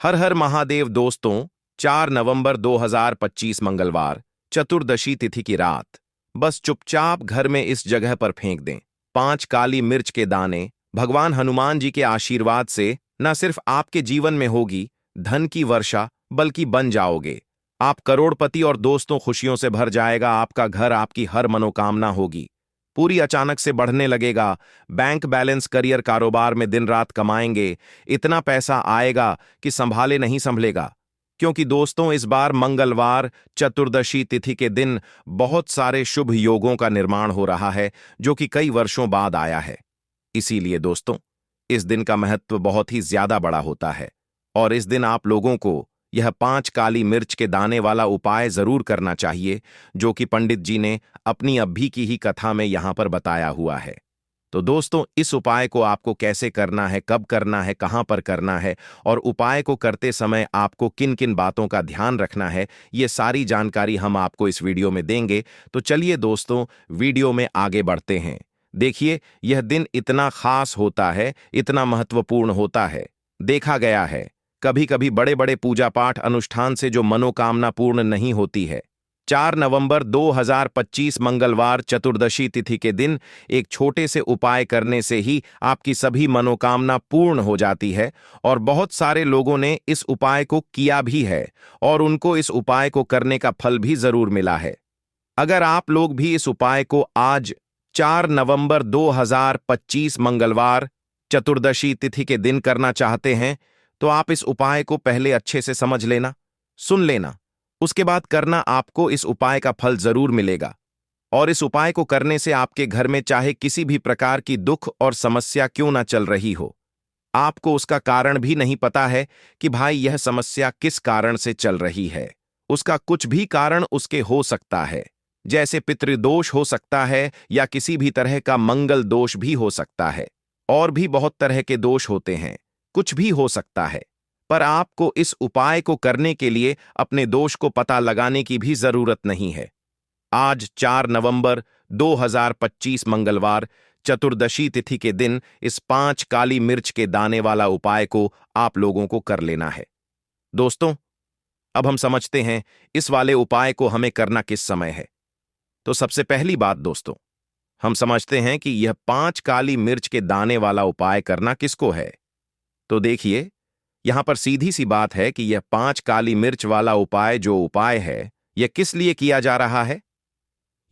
हर हर महादेव दोस्तों। 4 नवंबर 2025 मंगलवार, चतुर्दशी तिथि की रात। बस चुपचाप घर में इस जगह पर फेंक दें 5 काली मिर्च के दाने। भगवान हनुमान जी के आशीर्वाद से न सिर्फ आपके जीवन में होगी धन की वर्षा, बल्कि बन जाओगे आप करोड़पति और दोस्तों खुशियों से भर जाएगा आपका घर, आपकी हर मनोकामना होगी पूरी, अचानक से बढ़ने लगेगा बैंक बैलेंस, करियर, कारोबार में दिन रात कमाएंगे, इतना पैसा आएगा कि संभाले नहीं संभलेगा। क्योंकि दोस्तों इस बार मंगलवार चतुर्दशी तिथि के दिन बहुत सारे शुभ योगों का निर्माण हो रहा है जो कि कई वर्षों बाद आया है। इसीलिए दोस्तों इस दिन का महत्व बहुत ही ज्यादा बड़ा होता है और इस दिन आप लोगों को यह 5 काली मिर्च के दाने वाला उपाय जरूर करना चाहिए जो कि पंडित जी ने अपनी अभी की ही कथा में यहां पर बताया हुआ है। तो दोस्तों इस उपाय को आपको कैसे करना है, कब करना है, कहां पर करना है और उपाय को करते समय आपको किन किन बातों का ध्यान रखना है, ये सारी जानकारी हम आपको इस वीडियो में देंगे। तो चलिए दोस्तों वीडियो में आगे बढ़ते हैं। देखिए यह दिन इतना खास होता है, इतना महत्वपूर्ण होता है। देखा गया है कभी कभी बड़े बड़े पूजा पाठ अनुष्ठान से जो मनोकामना पूर्ण नहीं होती है। 4 नवंबर 2025 मंगलवार चतुर्दशी तिथि के दिन एक छोटे से उपाय करने से ही आपकी सभी मनोकामना पूर्ण हो जाती है और बहुत सारे लोगों ने इस उपाय को किया भी है और उनको इस उपाय को करने का फल भी जरूर मिला है। अगर आप लोग भी इस उपाय को आज 4 नवंबर 2025 मंगलवार चतुर्दशी तिथि के दिन करना चाहते हैं तो आप इस उपाय को पहले अच्छे से समझ लेना, सुन लेना, उसके बाद करना, आपको इस उपाय का फल जरूर मिलेगा। और इस उपाय को करने से आपके घर में चाहे किसी भी प्रकार की दुख और समस्या क्यों ना चल रही हो, आपको उसका कारण भी नहीं पता है कि भाई यह समस्या किस कारण से चल रही है, उसका कुछ भी कारण उसके हो सकता है। जैसे पितृदोष हो सकता है या किसी भी तरह का मंगल दोष भी हो सकता है, और भी बहुत तरह के दोष होते हैं, कुछ भी हो सकता है। पर आपको इस उपाय को करने के लिए अपने दोष को पता लगाने की भी जरूरत नहीं है। आज 4 नवंबर 2025 मंगलवार चतुर्दशी तिथि के दिन इस 5 काली मिर्च के दाने वाला उपाय को आप लोगों को कर लेना है। दोस्तों अब हम समझते हैं इस वाले उपाय को हमें करना किस समय है। तो सबसे पहली बात दोस्तों, हम समझते हैं कि यह 5 काली मिर्च के दाने वाला उपाय करना किसको है। तो देखिए यहां पर सीधी सी बात है कि यह 5 काली मिर्च वाला उपाय जो उपाय है यह किस लिए किया जा रहा है।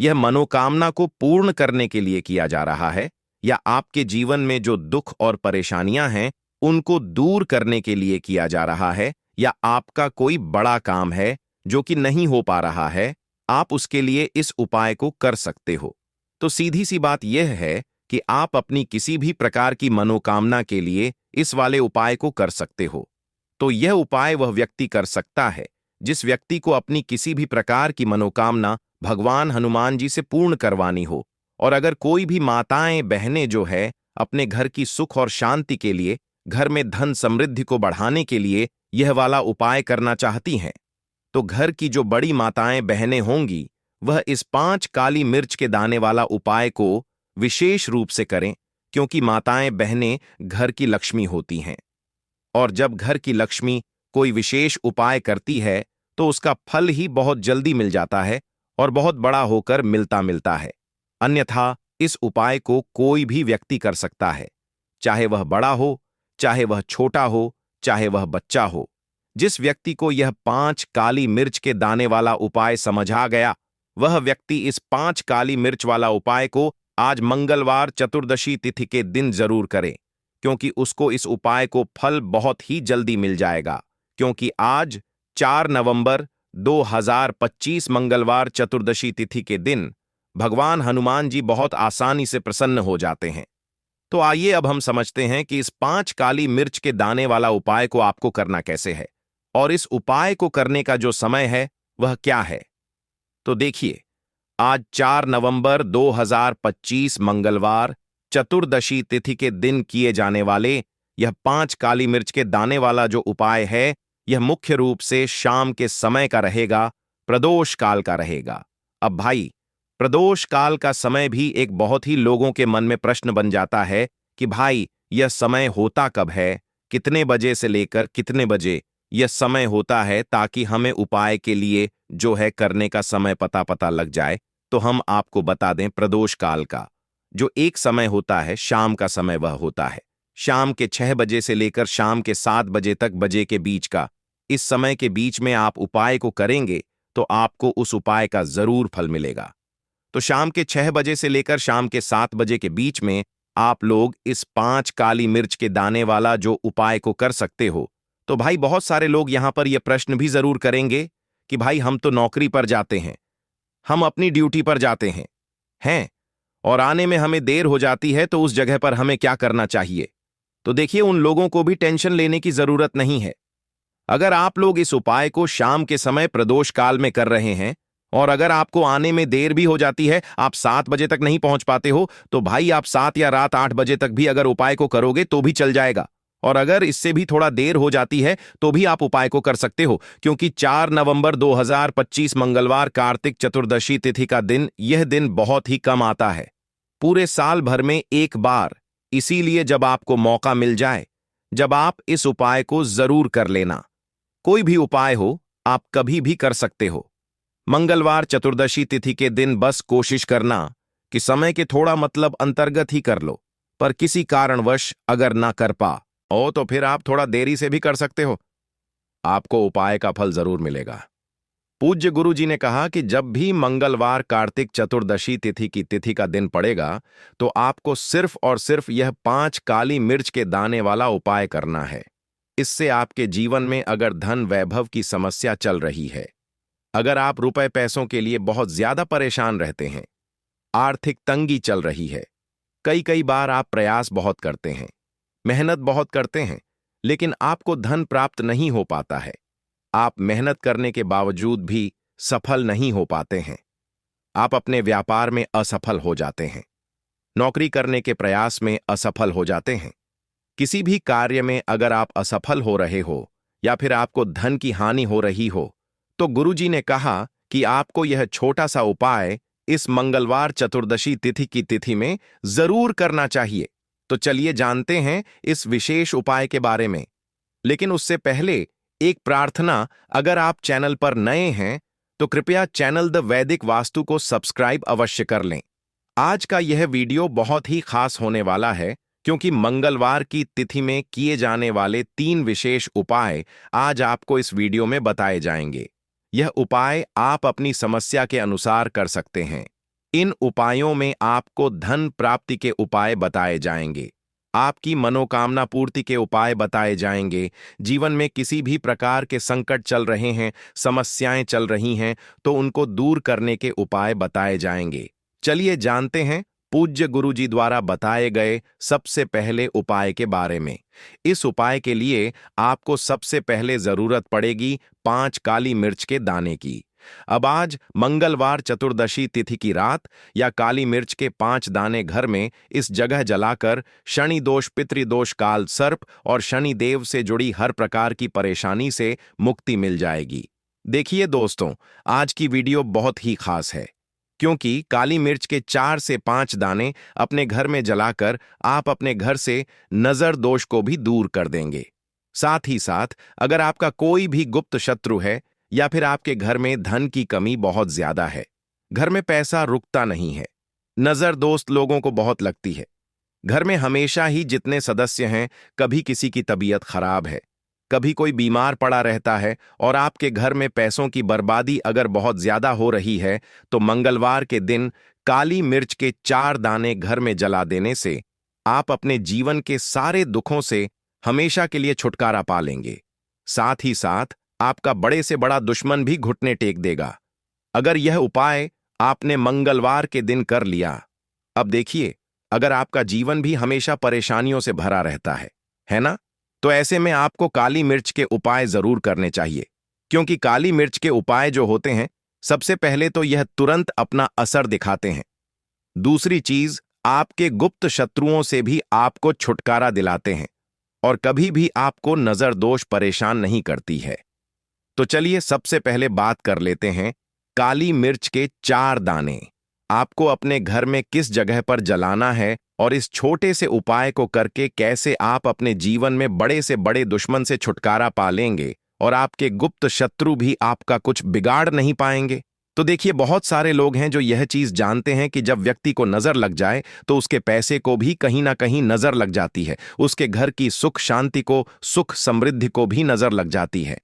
यह मनोकामना को पूर्ण करने के लिए किया जा रहा है या आपके जीवन में जो दुख और परेशानियां हैं उनको दूर करने के लिए किया जा रहा है, या आपका कोई बड़ा काम है जो कि नहीं हो पा रहा है, आप उसके लिए इस उपाय को कर सकते हो। तो सीधी सी बात यह है कि आप अपनी किसी भी प्रकार की मनोकामना के लिए इस वाले उपाय को कर सकते हो। तो यह उपाय वह व्यक्ति कर सकता है जिस व्यक्ति को अपनी किसी भी प्रकार की मनोकामना भगवान हनुमान जी से पूर्ण करवानी हो। और अगर कोई भी माताएं बहनें जो है अपने घर की सुख और शांति के लिए, घर में धन समृद्धि को बढ़ाने के लिए यह वाला उपाय करना चाहती हैं, तो घर की जो बड़ी माताएं बहनें होंगी वह इस 5 काली मिर्च के दाने वाला उपाय को विशेष रूप से करें, क्योंकि माताएं बहनें घर की लक्ष्मी होती हैं और जब घर की लक्ष्मी कोई विशेष उपाय करती है तो उसका फल ही बहुत जल्दी मिल जाता है और बहुत बड़ा होकर मिलता है। अन्यथा इस उपाय को कोई भी व्यक्ति कर सकता है, चाहे वह बड़ा हो, चाहे वह छोटा हो, चाहे वह बच्चा हो। जिस व्यक्ति को यह 5 काली मिर्च के दाने वाला उपाय समझ आ गया वह व्यक्ति इस 5 काली मिर्च वाला उपाय को आज मंगलवार चतुर्दशी तिथि के दिन जरूर करे, क्योंकि उसको इस उपाय को फल बहुत ही जल्दी मिल जाएगा। क्योंकि आज 4 नवंबर 2025 मंगलवार चतुर्दशी तिथि के दिन भगवान हनुमान जी बहुत आसानी से प्रसन्न हो जाते हैं। तो आइए अब हम समझते हैं कि इस 5 काली मिर्च के दाने वाला उपाय को आपको करना कैसे है और इस उपाय को करने का जो समय है वह क्या है। तो देखिए आज 4 नवंबर 2025 मंगलवार चतुर्दशी तिथि के दिन किए जाने वाले यह 5 काली मिर्च के दाने वाला जो उपाय है यह मुख्य रूप से शाम के समय का रहेगा, प्रदोष काल का रहेगा। अब भाई प्रदोष काल का समय भी एक बहुत ही लोगों के मन में प्रश्न बन जाता है कि भाई यह समय होता कब है, कितने बजे से लेकर कितने बजे यह समय होता है ताकि हमें उपाय के लिए जो है करने का समय पता लग जाए। तो हम आपको बता दें प्रदोष काल का जो एक समय होता है, शाम का समय वह होता है शाम के 6 बजे से लेकर शाम के 7 बजे तक बजे के बीच का। इस समय के बीच में आप उपाय को करेंगे तो आपको उस उपाय का जरूर फल मिलेगा। तो शाम के 6 बजे से लेकर शाम के 7 बजे के बीच में आप लोग इस 5 काली मिर्च के दाने वाला जो उपाय को कर सकते हो। तो भाई बहुत सारे लोग यहां पर यह प्रश्न भी जरूर करेंगे कि भाई हम तो नौकरी पर जाते हैं, हम अपनी ड्यूटी पर जाते हैं और आने में हमें देर हो जाती है, तो उस जगह पर हमें क्या करना चाहिए। तो देखिए, उन लोगों को भी टेंशन लेने की जरूरत नहीं है। अगर आप लोग इस उपाय को शाम के समय प्रदोष काल में कर रहे हैं और अगर आपको आने में देर भी हो जाती है, आप 7 बजे तक नहीं पहुंच पाते हो, तो भाई आप 7 या रात 8 बजे तक भी अगर उपाय को करोगे तो भी चल जाएगा। और अगर इससे भी थोड़ा देर हो जाती है तो भी आप उपाय को कर सकते हो, क्योंकि 4 नवंबर 2025 मंगलवार कार्तिक चतुर्दशी तिथि का दिन, यह दिन बहुत ही कम आता है, पूरे साल भर में एक बार। इसीलिए जब आपको मौका मिल जाए, जब आप इस उपाय को जरूर कर लेना। कोई भी उपाय हो, आप कभी भी कर सकते हो। मंगलवार चतुर्दशी तिथि के दिन बस कोशिश करना कि समय के थोड़ा अंतर्गत ही कर लो, पर किसी कारणवश अगर ना कर पाओ तो फिर आप थोड़ा देरी से भी कर सकते हो, आपको उपाय का फल जरूर मिलेगा। पूज्य गुरु जी ने कहा कि जब भी मंगलवार कार्तिक चतुर्दशी तिथि की तिथि का दिन पड़ेगा तो आपको सिर्फ और सिर्फ यह 5 काली मिर्च के दाने वाला उपाय करना है। इससे आपके जीवन में अगर धन वैभव की समस्या चल रही है, अगर आप रुपए पैसों के लिए बहुत ज्यादा परेशान रहते हैं, आर्थिक तंगी चल रही है, कई बार आप प्रयास बहुत करते हैं, मेहनत बहुत करते हैं, लेकिन आपको धन प्राप्त नहीं हो पाता है, आप मेहनत करने के बावजूद भी सफल नहीं हो पाते हैं, आप अपने व्यापार में असफल हो जाते हैं, नौकरी करने के प्रयास में असफल हो जाते हैं, किसी भी कार्य में अगर आप असफल हो रहे हो या फिर आपको धन की हानि हो रही हो, तो गुरुजी ने कहा कि आपको यह छोटा सा उपाय इस मंगलवार चतुर्दशी तिथि की तिथि में जरूर करना चाहिए। तो चलिए जानते हैं इस विशेष उपाय के बारे में। लेकिन उससे पहले एक प्रार्थना, अगर आप चैनल पर नए हैं तो कृपया चैनल द वैदिक वास्तु को सब्सक्राइब अवश्य कर लें। आज का यह वीडियो बहुत ही खास होने वाला है, क्योंकि मंगलवार की तिथि में किए जाने वाले 3 विशेष उपाय आज आपको इस वीडियो में बताए जाएंगे। यह उपाय आप अपनी समस्या के अनुसार कर सकते हैं। इन उपायों में आपको धन प्राप्ति के उपाय बताए जाएंगे, आपकी मनोकामना पूर्ति के उपाय बताए जाएंगे, जीवन में किसी भी प्रकार के संकट चल रहे हैं, समस्याएं चल रही हैं, तो उनको दूर करने के उपाय बताए जाएंगे। चलिए जानते हैं पूज्य गुरु जी द्वारा बताए गए सबसे पहले उपाय के बारे में। इस उपाय के लिए आपको सबसे पहले जरूरत पड़ेगी 5 काली मिर्च के दाने की। अब आज मंगलवार चतुर्दशी तिथि की रात या काली मिर्च के 5 दाने घर में इस जगह जलाकर शनि दोष, पितृदोष, काल सर्प और शनि देव से जुड़ी हर प्रकार की परेशानी से मुक्ति मिल जाएगी। देखिए दोस्तों, आज की वीडियो बहुत ही खास है, क्योंकि काली मिर्च के 4 से 5 दाने अपने घर में जलाकर आप अपने घर से नजर दोष को भी दूर कर देंगे। साथ ही साथ अगर आपका कोई भी गुप्त शत्रु है या फिर आपके घर में धन की कमी बहुत ज्यादा है, घर में पैसा रुकता नहीं है, नजर दोस्त लोगों को बहुत लगती है, घर में हमेशा ही जितने सदस्य हैं कभी किसी की तबीयत खराब है, कभी कोई बीमार पड़ा रहता है और आपके घर में पैसों की बर्बादी अगर बहुत ज्यादा हो रही है, तो मंगलवार के दिन काली मिर्च के 4 दाने घर में जला देने से आप अपने जीवन के सारे दुखों से हमेशा के लिए छुटकारा पा लेंगे। साथ ही साथ आपका बड़े से बड़ा दुश्मन भी घुटने टेक देगा, अगर यह उपाय आपने मंगलवार के दिन कर लिया। अब देखिए, अगर आपका जीवन भी हमेशा परेशानियों से भरा रहता है ना, तो ऐसे में आपको काली मिर्च के उपाय जरूर करने चाहिए, क्योंकि काली मिर्च के उपाय जो होते हैं, सबसे पहले तो यह तुरंत अपना असर दिखाते हैं। दूसरी चीज, आपके गुप्त शत्रुओं से भी आपको छुटकारा दिलाते हैं और कभी भी आपको नजर दोष परेशान नहीं करती है। तो चलिए सबसे पहले बात कर लेते हैं काली मिर्च के 4 दाने आपको अपने घर में किस जगह पर जलाना है और इस छोटे से उपाय को करके कैसे आप अपने जीवन में बड़े से बड़े दुश्मन से छुटकारा पा लेंगे और आपके गुप्त शत्रु भी आपका कुछ बिगाड़ नहीं पाएंगे। तो देखिए, बहुत सारे लोग हैं जो यह चीज जानते हैं कि जब व्यक्ति को नजर लग जाए तो उसके पैसे को भी कहीं ना कहीं नजर लग जाती है, उसके घर की सुख शांति को, सुख समृद्धि को भी नजर लग जाती है।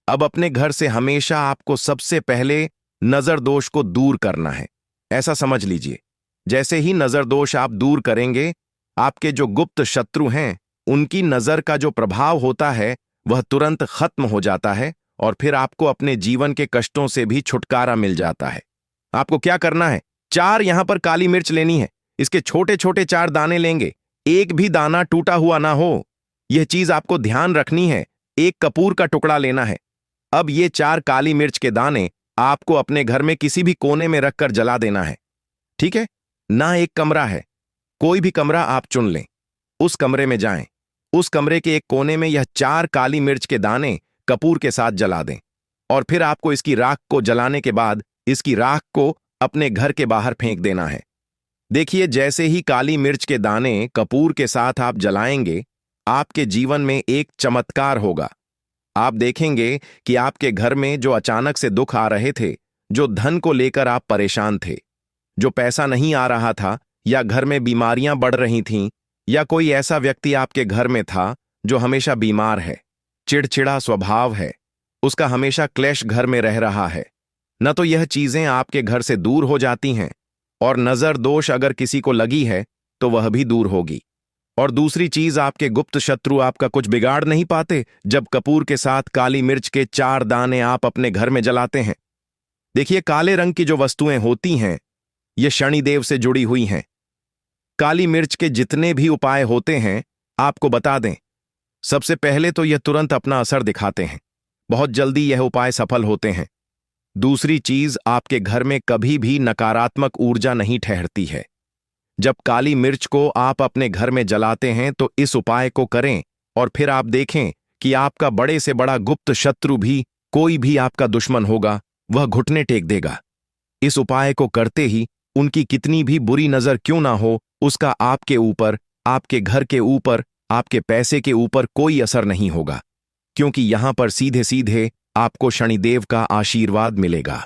अब अपने घर से हमेशा आपको सबसे पहले नजर दोष को दूर करना है। ऐसा समझ लीजिए, जैसे ही नजर दोष आप दूर करेंगे, आपके जो गुप्त शत्रु हैं उनकी नजर का जो प्रभाव होता है वह तुरंत खत्म हो जाता है और फिर आपको अपने जीवन के कष्टों से भी छुटकारा मिल जाता है। आपको क्या करना है, 4 यहां पर काली मिर्च लेनी है। इसके छोटे छोटे 4 दाने लेंगे, एक भी दाना टूटा हुआ ना हो, यह चीज आपको ध्यान रखनी है। एक कपूर का टुकड़ा लेना है। अब ये 4 काली मिर्च के दाने आपको अपने घर में किसी भी कोने में रखकर जला देना है। ठीक है ना? एक कमरा है, कोई भी कमरा आप चुन लें, उस कमरे में जाएं, उस कमरे के एक कोने में यह 4 काली मिर्च के दाने कपूर के साथ जला दें और फिर आपको इसकी राख को जलाने के बाद इसकी राख को अपने घर के बाहर फेंक देना है। देखिए, जैसे ही काली मिर्च के दाने कपूर के साथ आप जलाएंगे, आपके जीवन में एक चमत्कार होगा। आप देखेंगे कि आपके घर में जो अचानक से दुख आ रहे थे, जो धन को लेकर आप परेशान थे, जो पैसा नहीं आ रहा था, या घर में बीमारियां बढ़ रही थीं, या कोई ऐसा व्यक्ति आपके घर में था जो हमेशा बीमार है, चिड़चिड़ा स्वभाव है, उसका हमेशा क्लेश घर में रह रहा है, न तो यह चीजें आपके घर से दूर हो जाती हैं, और नजर दोष अगर किसी को लगी है तो वह भी दूर होगी। और दूसरी चीज, आपके गुप्त शत्रु आपका कुछ बिगाड़ नहीं पाते जब कपूर के साथ काली मिर्च के 4 दाने आप अपने घर में जलाते हैं। देखिए, काले रंग की जो वस्तुएं होती हैं ये शनिदेव से जुड़ी हुई हैं। काली मिर्च के जितने भी उपाय होते हैं आपको बता दें, सबसे पहले तो यह तुरंत अपना असर दिखाते हैं, बहुत जल्दी यह उपाय सफल होते हैं। दूसरी चीज, आपके घर में कभी भी नकारात्मक ऊर्जा नहीं ठहरती है। जब काली मिर्च को आप अपने घर में जलाते हैं तो इस उपाय को करें और फिर आप देखें कि आपका बड़े से बड़ा गुप्त शत्रु भी, कोई भी आपका दुश्मन होगा, वह घुटने टेक देगा। इस उपाय को करते ही उनकी कितनी भी बुरी नजर क्यों ना हो, उसका आपके ऊपर, आपके घर के ऊपर, आपके पैसे के ऊपर कोई असर नहीं होगा, क्योंकि यहां पर सीधे सीधे आपको शनिदेव का आशीर्वाद मिलेगा।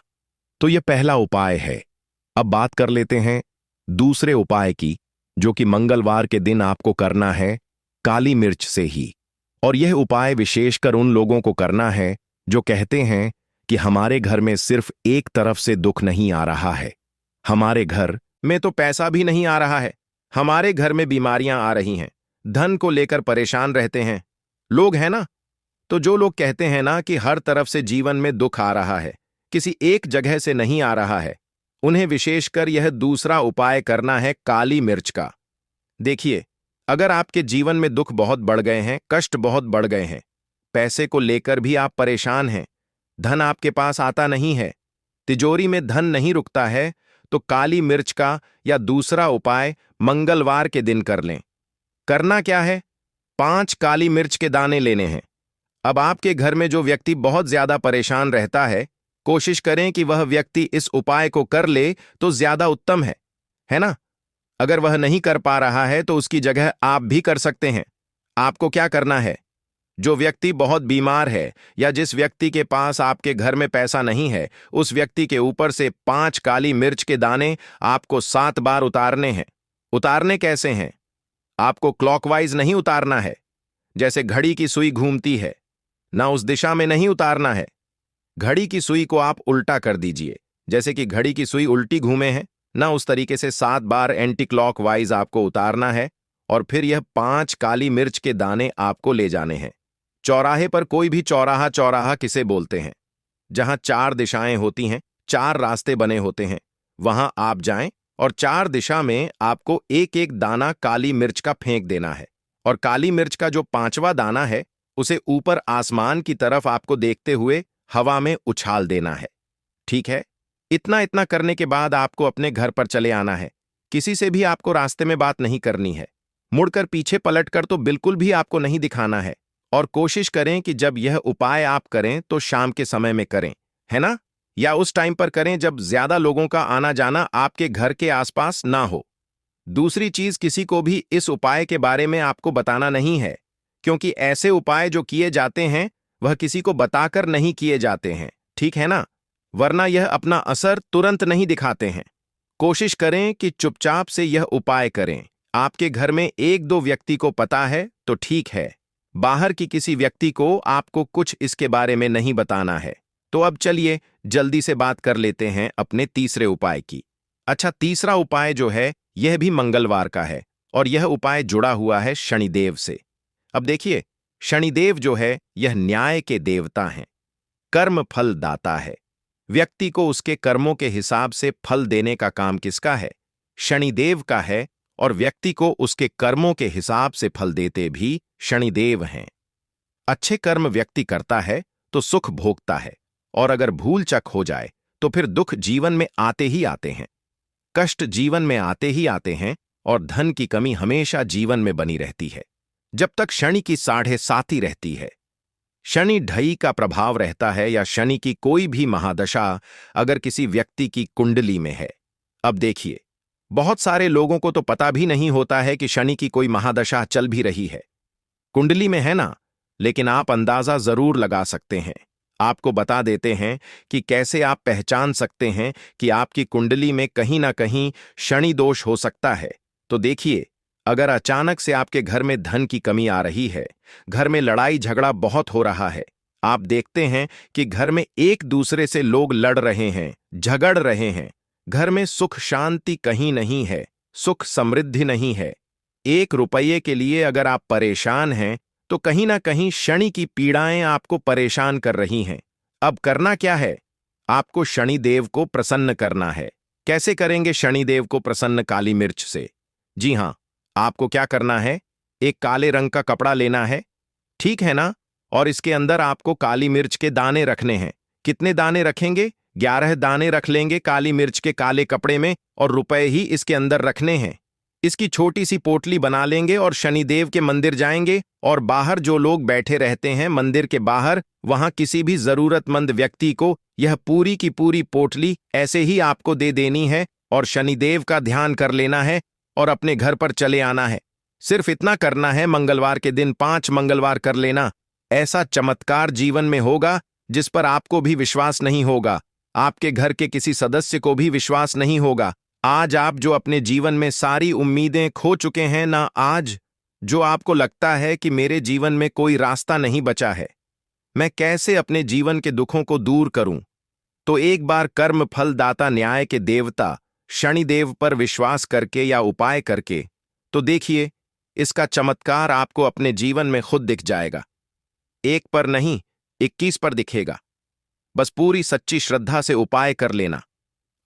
तो यह पहला उपाय है। अब बात कर लेते हैं दूसरे उपाय की, जो कि मंगलवार के दिन आपको करना है काली मिर्च से ही। और यह उपाय विशेषकर उन लोगों को करना है जो कहते हैं कि हमारे घर में सिर्फ एक तरफ से दुख नहीं आ रहा है, हमारे घर में तो पैसा भी नहीं आ रहा है, हमारे घर में बीमारियां आ रही हैं, धन को लेकर परेशान रहते हैं लोग, है ना? तो जो लोग कहते हैं ना कि हर तरफ से जीवन में दुख आ रहा है, किसी एक जगह से नहीं आ रहा है, उन्हें विशेषकर यह दूसरा उपाय करना है काली मिर्च का। देखिए, अगर आपके जीवन में दुख बहुत बढ़ गए हैं, कष्ट बहुत बढ़ गए हैं, पैसे को लेकर भी आप परेशान हैं, धन आपके पास आता नहीं है, तिजोरी में धन नहीं रुकता है, तो काली मिर्च का या दूसरा उपाय मंगलवार के दिन कर लें। करना क्या है, 5 काली मिर्च के दाने लेने हैं। अब आपके घर में जो व्यक्ति बहुत ज्यादा परेशान रहता है, कोशिश करें कि वह व्यक्ति इस उपाय को कर ले तो ज्यादा उत्तम है ना? अगर वह नहीं कर पा रहा है तो उसकी जगह आप भी कर सकते हैं। आपको क्या करना है, जो व्यक्ति बहुत बीमार है या जिस व्यक्ति के पास आपके घर में पैसा नहीं है, उस व्यक्ति के ऊपर से 5 काली मिर्च के दाने आपको 7 बार उतारने हैं। उतारने कैसे हैं? आपको क्लॉकवाइज नहीं उतारना है, जैसे घड़ी की सुई घूमती है, ना उस दिशा में नहीं उतारना है। घड़ी की सुई को आप उल्टा कर दीजिए, जैसे कि घड़ी की सुई उल्टी घूमे है ना, उस तरीके से 7 बार एंटी क्लॉकवाइज आपको उतारना है। और फिर यह 5 काली मिर्च के दाने आपको ले जाने हैं चौराहे पर। कोई भी चौराहा, चौराहा किसे बोलते हैं, जहां 4 दिशाएं होती हैं, 4 रास्ते बने होते हैं, वहां आप जाएं और 4 दिशा में आपको एक एक दाना काली मिर्च का फेंक देना है। और काली मिर्च का जो 5वां दाना है उसे ऊपर आसमान की तरफ आपको देखते हुए हवा में उछाल देना है। ठीक है? इतना करने के बाद आपको अपने घर पर चले आना है। किसी से भी आपको रास्ते में बात नहीं करनी है, मुड़कर पीछे पलटकर तो बिल्कुल भी आपको नहीं दिखाना है। और कोशिश करें कि जब यह उपाय आप करें तो शाम के समय में करें, है ना? या उस टाइम पर करें जब ज्यादा लोगों का आना जाना आपके घर के आसपास ना हो। दूसरी चीज, किसी को भी इस उपाय के बारे में आपको बताना नहीं है, क्योंकि ऐसे उपाय जो किए जाते हैं वह किसी को बताकर नहीं किए जाते हैं, ठीक है ना? वरना यह अपना असर तुरंत नहीं दिखाते हैं। कोशिश करें कि चुपचाप से यह उपाय करें। आपके घर में एक दो व्यक्ति को पता है तो ठीक है, बाहर की किसी व्यक्ति को आपको कुछ इसके बारे में नहीं बताना है। तो अब चलिए जल्दी से बात कर लेते हैं अपने तीसरे उपाय की। अच्छा, तीसरा उपाय जो है यह भी मंगलवार का है और यह उपाय जुड़ा हुआ है शनिदेव से। अब देखिए, शनिदेव जो है यह न्याय के देवता हैं, कर्म फल दाता है। व्यक्ति को उसके कर्मों के हिसाब से फल देने का काम किसका है? शनिदेव का है। और व्यक्ति को उसके कर्मों के हिसाब से फल देते भी शनिदेव हैं। अच्छे कर्म व्यक्ति करता है तो सुख भोगता है, और अगर भूल चक हो जाए तो फिर दुख जीवन में आते ही आते हैं, कष्ट जीवन में आते ही आते हैं, और धन की कमी हमेशा जीवन में बनी रहती है जब तक शनि की 7.5 रहती है। शनि ढई का प्रभाव रहता है, या शनि की कोई भी महादशा अगर किसी व्यक्ति की कुंडली में है। अब देखिए, बहुत सारे लोगों को तो पता भी नहीं होता है कि शनि की कोई महादशा चल भी रही है, कुंडली में है ना, लेकिन आप अंदाजा जरूर लगा सकते हैं। आपको बता देते हैं कि कैसे आप पहचान सकते हैं कि आपकी कुंडली में कहीं ना कहीं शनि दोष हो सकता है। तो देखिए, अगर अचानक से आपके घर में धन की कमी आ रही है, घर में लड़ाई झगड़ा बहुत हो रहा है, आप देखते हैं कि घर में एक दूसरे से लोग लड़ रहे हैं, झगड़ रहे हैं, घर में सुख शांति कहीं नहीं है, सुख समृद्धि नहीं है, 1 रुपये के लिए अगर आप परेशान हैं तो कहीं ना कहीं शनि की पीड़ाएं आपको परेशान कर रही हैं। अब करना क्या है? आपको शनिदेव को प्रसन्न करना है। कैसे करेंगे शनिदेव को प्रसन्न? काली मिर्च से। जी हां, आपको क्या करना है? एक काले रंग का कपड़ा लेना है, ठीक है ना? और इसके अंदर आपको काली मिर्च के दाने रखने हैं। कितने दाने रखेंगे? 11 दाने रख लेंगे काली मिर्च के काले कपड़े में, और रुपए ही इसके अंदर रखने हैं। इसकी छोटी सी पोटली बना लेंगे और शनिदेव के मंदिर जाएंगे, और बाहर जो लोग बैठे रहते हैं मंदिर के बाहर, वहां किसी भी जरूरतमंद व्यक्ति को यह पूरी की पूरी पोटली ऐसे ही आपको दे देनी है, और शनिदेव का ध्यान कर लेना है और अपने घर पर चले आना है। सिर्फ इतना करना है, मंगलवार के दिन 5 मंगलवार कर लेना। ऐसा चमत्कार जीवन में होगा जिस पर आपको भी विश्वास नहीं होगा, आपके घर के किसी सदस्य को भी विश्वास नहीं होगा। आज आप जो अपने जीवन में सारी उम्मीदें खो चुके हैं ना, आज जो आपको लगता है कि मेरे जीवन में कोई रास्ता नहीं बचा है, मैं कैसे अपने जीवन के दुखों को दूर करूं, तो एक बार कर्म फल दाता न्याय के देवता शनिदेव पर विश्वास करके या उपाय करके तो देखिए, इसका चमत्कार आपको अपने जीवन में खुद दिख जाएगा। 1 पर नहीं, 21 पर दिखेगा। बस पूरी सच्ची श्रद्धा से उपाय कर लेना।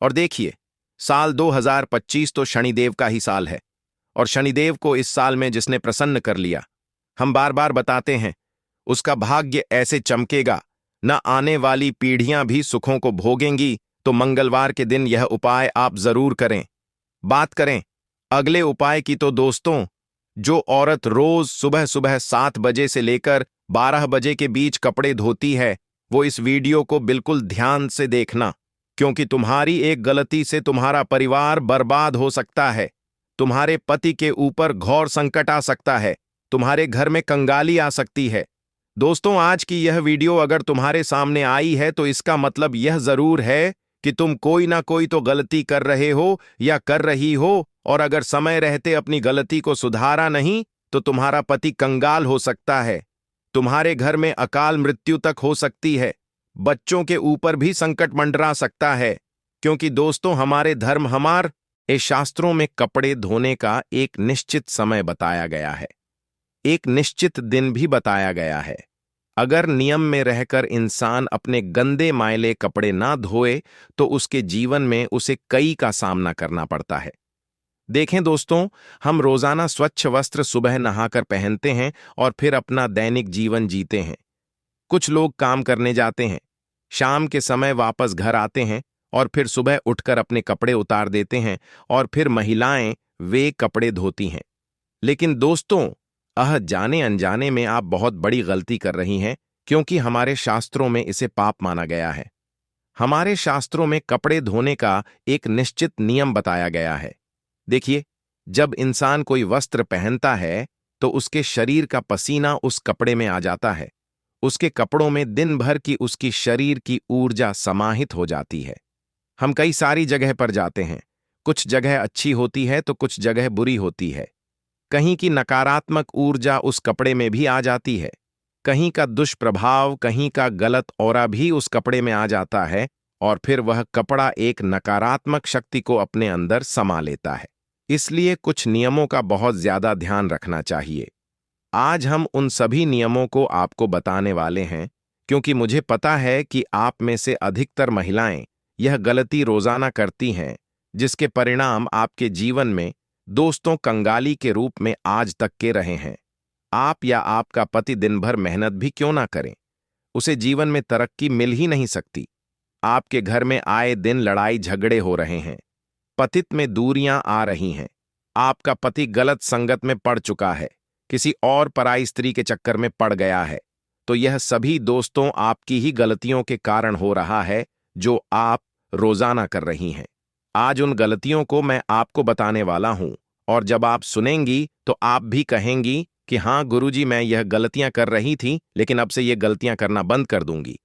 और देखिए, साल 2025 तो शनिदेव का ही साल है, और शनिदेव को इस साल में जिसने प्रसन्न कर लिया, हम बार बार बताते हैं, उसका भाग्य ऐसे चमकेगा, न आने वाली पीढ़ियां भी सुखों को भोगेंगी। तो मंगलवार के दिन यह उपाय आप जरूर करें। बात करें अगले उपाय की तो दोस्तों, जो औरत रोज सुबह सुबह 7 बजे से लेकर 12 बजे के बीच कपड़े धोती है, वो इस वीडियो को बिल्कुल ध्यान से देखना, क्योंकि तुम्हारी एक गलती से तुम्हारा परिवार बर्बाद हो सकता है, तुम्हारे पति के ऊपर घोर संकट आ सकता है, तुम्हारे घर में कंगाली आ सकती है। दोस्तों, आज की यह वीडियो अगर तुम्हारे सामने आई है तो इसका मतलब यह जरूर है कि तुम कोई ना कोई तो गलती कर रहे हो या कर रही हो, और अगर समय रहते अपनी गलती को सुधारा नहीं तो तुम्हारा पति कंगाल हो सकता है, तुम्हारे घर में अकाल मृत्यु तक हो सकती है, बच्चों के ऊपर भी संकट मंडरा सकता है। क्योंकि दोस्तों, हमारे धर्म हमारे शास्त्रों में कपड़े धोने का एक निश्चित समय बताया गया है, एक निश्चित दिन भी बताया गया है। अगर नियम में रहकर इंसान अपने गंदे मैले कपड़े ना धोए तो उसके जीवन में उसे कई का सामना करना पड़ता है। देखें दोस्तों, हम रोजाना स्वच्छ वस्त्र सुबह नहाकर पहनते हैं और फिर अपना दैनिक जीवन जीते हैं। कुछ लोग काम करने जाते हैं, शाम के समय वापस घर आते हैं और फिर सुबह उठकर अपने कपड़े उतार देते हैं, और फिर महिलाएं वे कपड़े धोती हैं। लेकिन दोस्तों, जाने अनजाने में आप बहुत बड़ी गलती कर रही हैं, क्योंकि हमारे शास्त्रों में इसे पाप माना गया है। हमारे शास्त्रों में कपड़े धोने का एक निश्चित नियम बताया गया है। देखिए, जब इंसान कोई वस्त्र पहनता है तो उसके शरीर का पसीना उस कपड़े में आ जाता है, उसके कपड़ों में दिन भर की उसकी शरीर की ऊर्जा समाहित हो जाती है। हम कई सारी जगह पर जाते हैं। कुछ जगह अच्छी होती है तो कुछ जगह बुरी होती है। कहीं की नकारात्मक ऊर्जा उस कपड़े में भी आ जाती है। कहीं का दुष्प्रभाव, कहीं का गलत ऑरा भी उस कपड़े में आ जाता है और फिर वह कपड़ा एक नकारात्मक शक्ति को अपने अंदर समा लेता है। इसलिए कुछ नियमों का बहुत ज्यादा ध्यान रखना चाहिए। आज हम उन सभी नियमों को आपको बताने वाले हैं, क्योंकि मुझे पता है कि आप में से अधिकतर महिलाएं यह गलती रोजाना करती हैं, जिसके परिणाम आपके जीवन में दोस्तों कंगाली के रूप में आज तक के रहे हैं। आप या आपका पति दिन भर मेहनत भी क्यों ना करें, उसे जीवन में तरक्की मिल ही नहीं सकती। आपके घर में आए दिन लड़ाई झगड़े हो रहे हैं, पतित में दूरियां आ रही हैं, आपका पति गलत संगत में पड़ चुका है, किसी और पराई स्त्री के चक्कर में पड़ गया है, तो यह सभी दोस्तों आपकी ही गलतियों के कारण हो रहा है जो आप रोजाना कर रही हैं। आज उन गलतियों को मैं आपको बताने वाला हूं और जब आप सुनेंगी तो आप भी कहेंगी कि हाँ गुरुजी, मैं यह गलतियां कर रही थी लेकिन अब से ये गलतियां करना बंद कर दूंगी।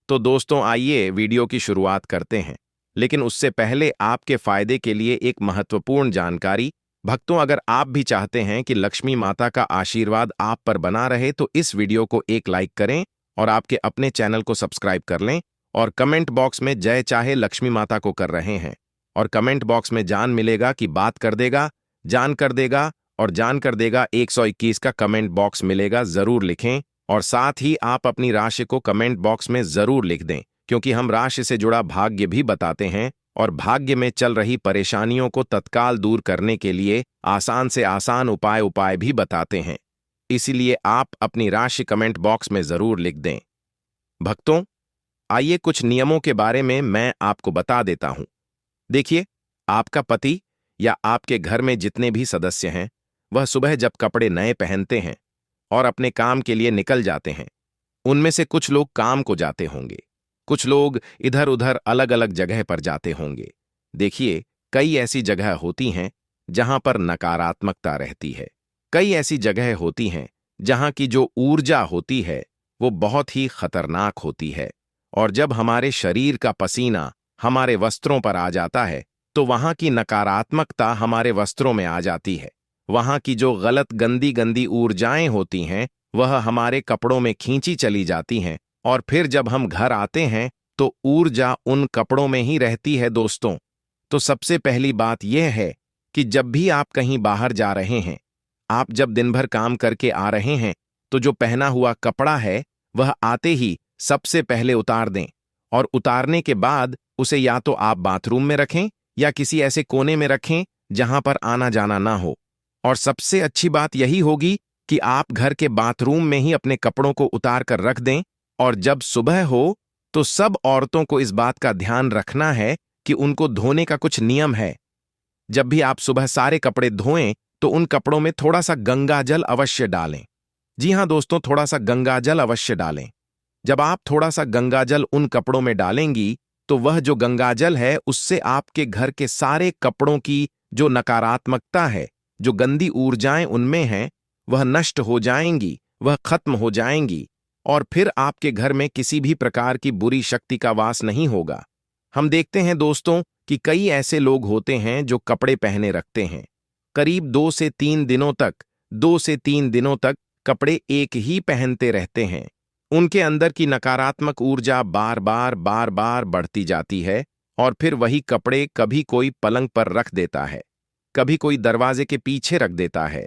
तो दोस्तों आइए वीडियो की शुरुआत करते हैं, लेकिन उससे पहले आपके फायदे के लिए एक महत्वपूर्ण जानकारी। भक्तों, अगर आप भी चाहते हैं कि लक्ष्मी माता का आशीर्वाद आप पर बना रहे तो इस वीडियो को एक लाइक करें और आपके अपने चैनल को सब्सक्राइब कर लें और कमेंट बॉक्स में जय चाहे लक्ष्मी माता को कर रहे हैं और कमेंट बॉक्स में जान मिलेगा कि बात कर देगा, जान कर देगा और जान कर देगा 121 का कमेंट बॉक्स मिलेगा, जरूर लिखें। और साथ ही आप अपनी राशि को कमेंट बॉक्स में जरूर लिख दें, क्योंकि हम राशि से जुड़ा भाग्य भी बताते हैं और भाग्य में चल रही परेशानियों को तत्काल दूर करने के लिए आसान से आसान उपाय भी बताते हैं। इसीलिए आप अपनी राशि कमेंट बॉक्स में जरूर लिख दें। भक्तों, आइए कुछ नियमों के बारे में मैं आपको बता देता हूं। देखिए, आपका पति या आपके घर में जितने भी सदस्य हैं, वह सुबह जब कपड़े नए पहनते हैं और अपने काम के लिए निकल जाते हैं, उनमें से कुछ लोग काम को जाते होंगे, कुछ लोग इधर उधर अलग अलग जगह पर जाते होंगे। देखिए, कई ऐसी जगह होती हैं जहां पर नकारात्मकता रहती है। कई ऐसी जगह होती हैं जहां की जो ऊर्जा होती है वो बहुत ही खतरनाक होती है, और जब हमारे शरीर का पसीना हमारे वस्त्रों पर आ जाता है तो वहां की नकारात्मकता हमारे वस्त्रों में आ जाती है। वहां की जो गलत गंदी गंदी ऊर्जाएं होती हैं वह हमारे कपड़ों में खींची चली जाती हैं, और फिर जब हम घर आते हैं तो ऊर्जा उन कपड़ों में ही रहती है। दोस्तों, तो सबसे पहली बात यह है कि जब भी आप कहीं बाहर जा रहे हैं, आप जब दिन भर काम करके आ रहे हैं, तो जो पहना हुआ कपड़ा है वह आते ही सबसे पहले उतार दें, और उतारने के बाद उसे या तो आप बाथरूम में रखें या किसी ऐसे कोने में रखें जहां पर आना जाना ना हो। और सबसे अच्छी बात यही होगी कि आप घर के बाथरूम में ही अपने कपड़ों को उतार कर रख दें, और जब सुबह हो तो सब औरतों को इस बात का ध्यान रखना है कि उनको धोने का कुछ नियम है। जब भी आप सुबह सारे कपड़े धोएं तो उन कपड़ों में थोड़ा सा गंगा जल अवश्य डालें। जी हां दोस्तों, थोड़ा सा गंगा जल अवश्य डालें। जब आप थोड़ा सा गंगा जल उन कपड़ों में डालेंगी तो वह जो गंगा जल है उससे आपके घर के सारे कपड़ों की जो नकारात्मकता है, जो गंदी ऊर्जाएं उनमें हैं, वह नष्ट हो जाएंगी, वह खत्म हो जाएंगी, और फिर आपके घर में किसी भी प्रकार की बुरी शक्ति का वास नहीं होगा। हम देखते हैं दोस्तों कि कई ऐसे लोग होते हैं जो कपड़े पहने रखते हैं, करीब 2 से 3 दिनों तक कपड़े एक ही पहनते रहते हैं। उनके अंदर की नकारात्मक ऊर्जा बार बार बढ़ती जाती है, और फिर वही कपड़े कभी कोई पलंग पर रख देता है, कभी कोई दरवाजे के पीछे रख देता है।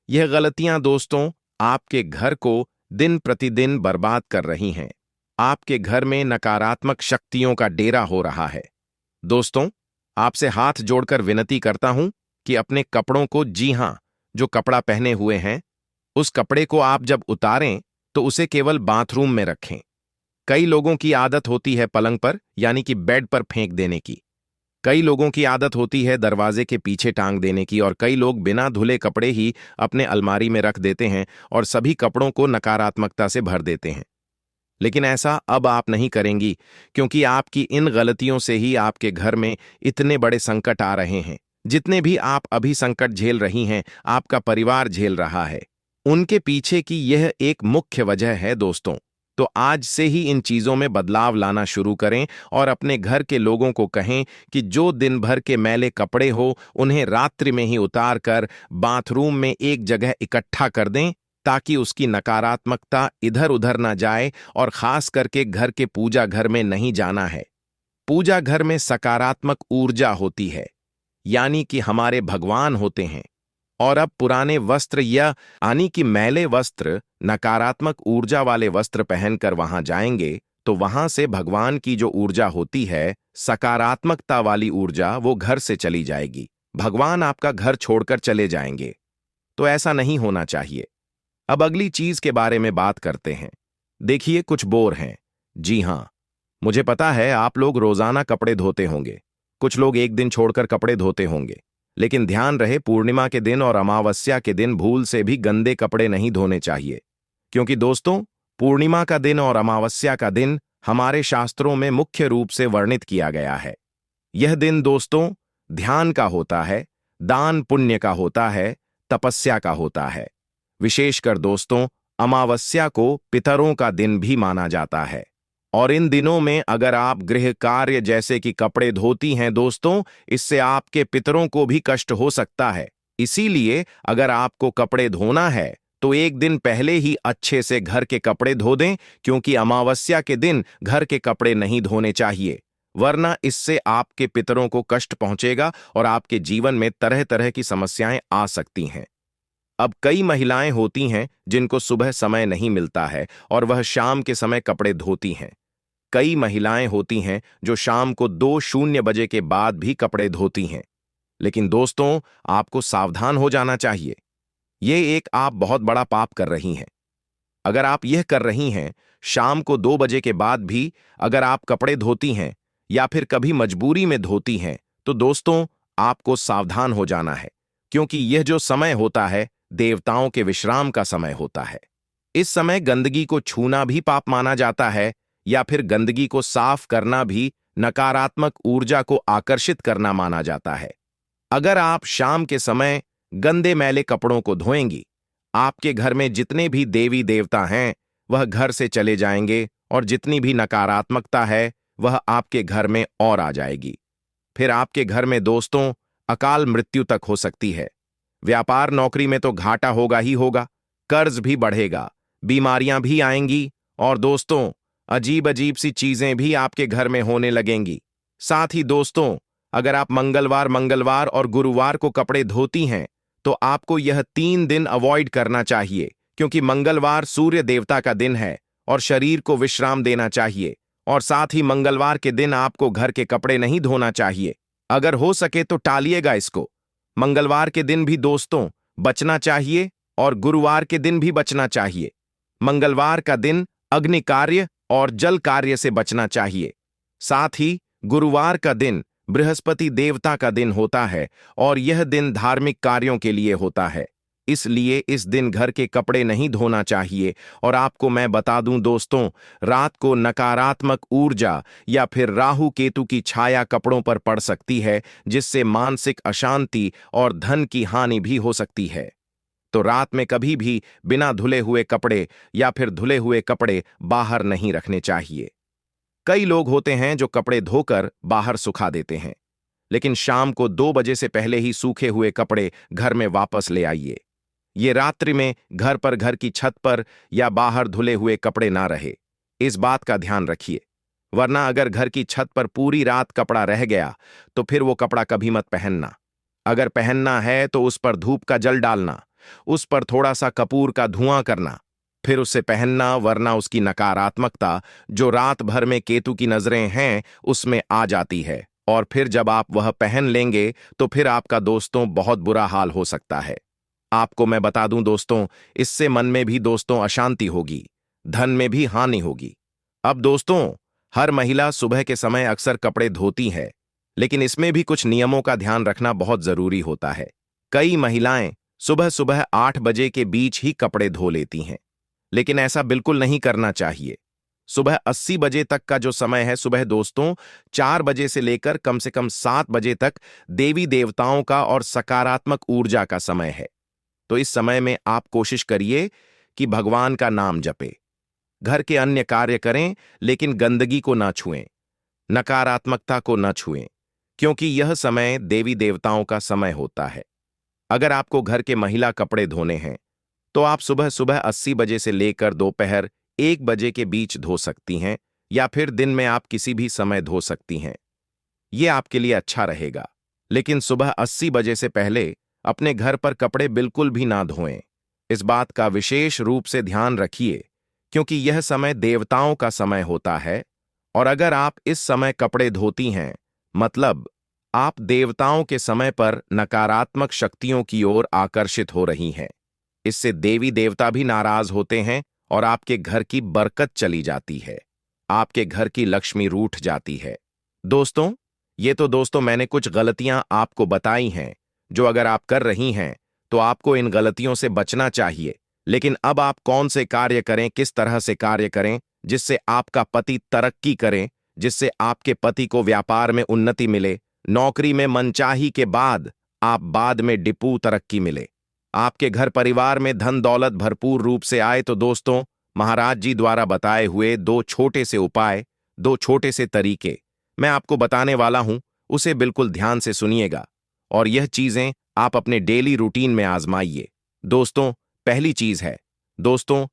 यह गलतियां दोस्तों आपके घर को दिन प्रतिदिन बर्बाद कर रही हैं। आपके घर में नकारात्मक शक्तियों का डेरा हो रहा है। दोस्तों, आपसे हाथ जोड़कर विनती करता हूं कि अपने कपड़ों को, जी हां, जो कपड़ा पहने हुए हैं, उस कपड़े को आप जब उतारें तो उसे केवल बाथरूम में रखें। कई लोगों की आदत होती है पलंग पर, यानी कि बेड पर फेंक देने की। कई लोगों की आदत होती है दरवाजे के पीछे टांग देने की, और कई लोग बिना धुले कपड़े ही अपने अलमारी में रख देते हैं और सभी कपड़ों को नकारात्मकता से भर देते हैं। लेकिन ऐसा अब आप नहीं करेंगी, क्योंकि आपकी इन गलतियों से ही आपके घर में इतने बड़े संकट आ रहे हैं। जितने भी आप अभी संकट झेल रही हैं, आपका परिवार झेल रहा है। उनके पीछे की यह एक मुख्य वजह है दोस्तों, तो आज से ही इन चीजों में बदलाव लाना शुरू करें और अपने घर के लोगों को कहें कि जो दिन भर के मैले कपड़े हो उन्हें रात्रि में ही उतार कर बाथरूम में एक जगह इकट्ठा कर दें, ताकि उसकी नकारात्मकता इधर उधर ना जाए, और खास करके घर के पूजा घर में नहीं जाना है। पूजा घर में सकारात्मक ऊर्जा होती है, यानी कि हमारे भगवान होते हैं। और अब पुराने वस्त्र या यानी कि मैले वस्त्र, नकारात्मक ऊर्जा वाले वस्त्र पहनकर वहां जाएंगे तो वहां से भगवान की जो ऊर्जा होती है, सकारात्मकता वाली ऊर्जा, वो घर से चली जाएगी। भगवान आपका घर छोड़कर चले जाएंगे। तो ऐसा नहीं होना चाहिए। अब अगली चीज के बारे में बात करते हैं। देखिए, कुछ बोर हैं। जी हां, मुझे पता है आप लोग रोजाना कपड़े धोते होंगे, कुछ लोग एक दिन छोड़कर कपड़े धोते होंगे। लेकिन ध्यान रहे, पूर्णिमा के दिन और अमावस्या के दिन भूल से भी गंदे कपड़े नहीं धोने चाहिए। क्योंकि दोस्तों, पूर्णिमा का दिन और अमावस्या का दिन हमारे शास्त्रों में मुख्य रूप से वर्णित किया गया है। यह दिन दोस्तों ध्यान का होता है, दान पुण्य का होता है, तपस्या का होता है। विशेषकर दोस्तों, अमावस्या को पितरों का दिन भी माना जाता है। और इन दिनों में अगर आप गृह कार्य जैसे कि कपड़े धोती हैं दोस्तों, इससे आपके पितरों को भी कष्ट हो सकता है। इसीलिए अगर आपको कपड़े धोना है तो एक दिन पहले ही अच्छे से घर के कपड़े धो दें, क्योंकि अमावस्या के दिन घर के कपड़े नहीं धोने चाहिए, वरना इससे आपके पितरों को कष्ट पहुंचेगा और आपके जीवन में तरह तरह की समस्याएं आ सकती हैं। अब कई महिलाएं होती हैं जिनको सुबह समय नहीं मिलता है और वह शाम के समय कपड़े धोती हैं। कई महिलाएं होती हैं जो शाम को 2:00 के बाद भी कपड़े धोती हैं। लेकिन दोस्तों, आपको सावधान हो जाना चाहिए। ये एक आप बहुत बड़ा पाप कर रही हैं। अगर आप यह कर रही हैं, शाम को 2 बजे के बाद भी अगर आप कपड़े धोती हैं या फिर कभी मजबूरी में धोती हैं, तो दोस्तों आपको सावधान हो जाना है, क्योंकि यह जो समय होता है देवताओं के विश्राम का समय होता है। इस समय गंदगी को छूना भी पाप माना जाता है, या फिर गंदगी को साफ करना भी नकारात्मक ऊर्जा को आकर्षित करना माना जाता है। अगर आप शाम के समय गंदे मैले कपड़ों को धोएंगी, आपके घर में जितने भी देवी देवता हैं वह घर से चले जाएंगे, और जितनी भी नकारात्मकता है वह आपके घर में और आ जाएगी। फिर आपके घर में दोस्तों अकाल मृत्यु तक हो सकती है। व्यापार नौकरी में तो घाटा होगा ही होगा, कर्ज भी बढ़ेगा, बीमारियां भी आएंगी, और दोस्तों अजीब अजीब सी चीजें भी आपके घर में होने लगेंगी। साथ ही दोस्तों, अगर आप मंगलवार मंगलवार और गुरुवार को कपड़े धोती हैं तो आपको यह 3 दिन अवॉइड करना चाहिए, क्योंकि मंगलवार सूर्य देवता का दिन है और शरीर को विश्राम देना चाहिए। और साथ ही मंगलवार के दिन आपको घर के कपड़े नहीं धोना चाहिए। अगर हो सके तो टालिएगा इसको। मंगलवार के दिन भी दोस्तों बचना चाहिए और गुरुवार के दिन भी बचना चाहिए। मंगलवार का दिन अग्नि कार्य और जल कार्य से बचना चाहिए। साथ ही गुरुवार का दिन बृहस्पति देवता का दिन होता है और यह दिन धार्मिक कार्यों के लिए होता है। इसलिए इस दिन घर के कपड़े नहीं धोना चाहिए। और आपको मैं बता दूं दोस्तों, रात को नकारात्मक ऊर्जा या फिर राहु केतु की छाया कपड़ों पर पड़ सकती है, जिससे मानसिक अशांति और धन की हानि भी हो सकती है। तो रात में कभी भी बिना धुले हुए कपड़े या फिर धुले हुए कपड़े बाहर नहीं रखने चाहिए। कई लोग होते हैं जो कपड़े धोकर बाहर सुखा देते हैं, लेकिन शाम को 2 बजे से पहले ही सूखे हुए कपड़े घर में वापस ले आइए। ये रात्रि में घर पर, घर की छत पर या बाहर धुले हुए कपड़े ना रहे, इस बात का ध्यान रखिए। वरना अगर घर की छत पर पूरी रात कपड़ा रह गया तो फिर वो कपड़ा कभी मत पहनना। अगर पहनना है तो उस पर धूप का जल डालना, उस पर थोड़ा सा कपूर का धुआं करना, फिर उसे पहनना, वरना उसकी नकारात्मकता जो रात भर में केतु की नजरें हैं उसमें आ जाती है, और फिर जब आप वह पहन लेंगे तो फिर आपका दोस्तों बहुत बुरा हाल हो सकता है। आपको मैं बता दूं दोस्तों, इससे मन में भी दोस्तों अशांति होगी, धन में भी हानि होगी। अब दोस्तों, हर महिला सुबह के समय अक्सर कपड़े धोती है, लेकिन इसमें भी कुछ नियमों का ध्यान रखना बहुत जरूरी होता है। कई महिलाएं सुबह सुबह 8 बजे के बीच ही कपड़े धो लेती हैं, लेकिन ऐसा बिल्कुल नहीं करना चाहिए। सुबह 80 बजे तक का जो समय है, सुबह दोस्तों 4 बजे से लेकर कम से कम 7 बजे तक देवी देवताओं का और सकारात्मक ऊर्जा का समय है। तो इस समय में आप कोशिश करिए कि भगवान का नाम जपे, घर के अन्य कार्य करें, लेकिन गंदगी को ना छुएं, नकारात्मकता को न छुएं, क्योंकि यह समय देवी देवताओं का समय होता है। अगर आपको घर के महिला कपड़े धोने हैं, तो आप सुबह सुबह 80 बजे से लेकर दोपहर 1 बजे के बीच धो सकती हैं, या फिर दिन में आप किसी भी समय धो सकती हैं। ये आपके लिए अच्छा रहेगा। लेकिन सुबह 80 बजे से पहले अपने घर पर कपड़े बिल्कुल भी ना धोएं। इस बात का विशेष रूप से ध्यान रखिए, क्योंकि यह समय देवताओं का समय होता है, और अगर आप इस समय कपड़े धोती हैं, मतलब आप देवताओं के समय पर नकारात्मक शक्तियों की ओर आकर्षित हो रही हैं। इससे देवी देवता भी नाराज होते हैं और आपके घर की बरकत चली जाती है। आपके घर की लक्ष्मी रूठ जाती है। दोस्तों, ये तो मैंने कुछ गलतियां आपको बताई हैं, जो अगर आप कर रही हैं, तो आपको इन गलतियों से बचना चाहिए। लेकिन अब आप कौन से कार्य करें, किस तरह से कार्य करें, जिससे आपका पति तरक्की करे, जिससे आपके पति को व्यापार में उन्नति मिले, नौकरी में मनचाही के आप बाद में डिपू तरक्की मिले, आपके घर परिवार में धन दौलत भरपूर रूप से आए। तो दोस्तों, महाराज जी द्वारा बताए हुए 2 छोटे से उपाय, 2 छोटे से तरीके मैं आपको बताने वाला हूं, उसे बिल्कुल ध्यान से सुनिएगा और यह चीजें आप अपने डेली रूटीन में आजमाइए। दोस्तों, पहली चीज है, दोस्तों,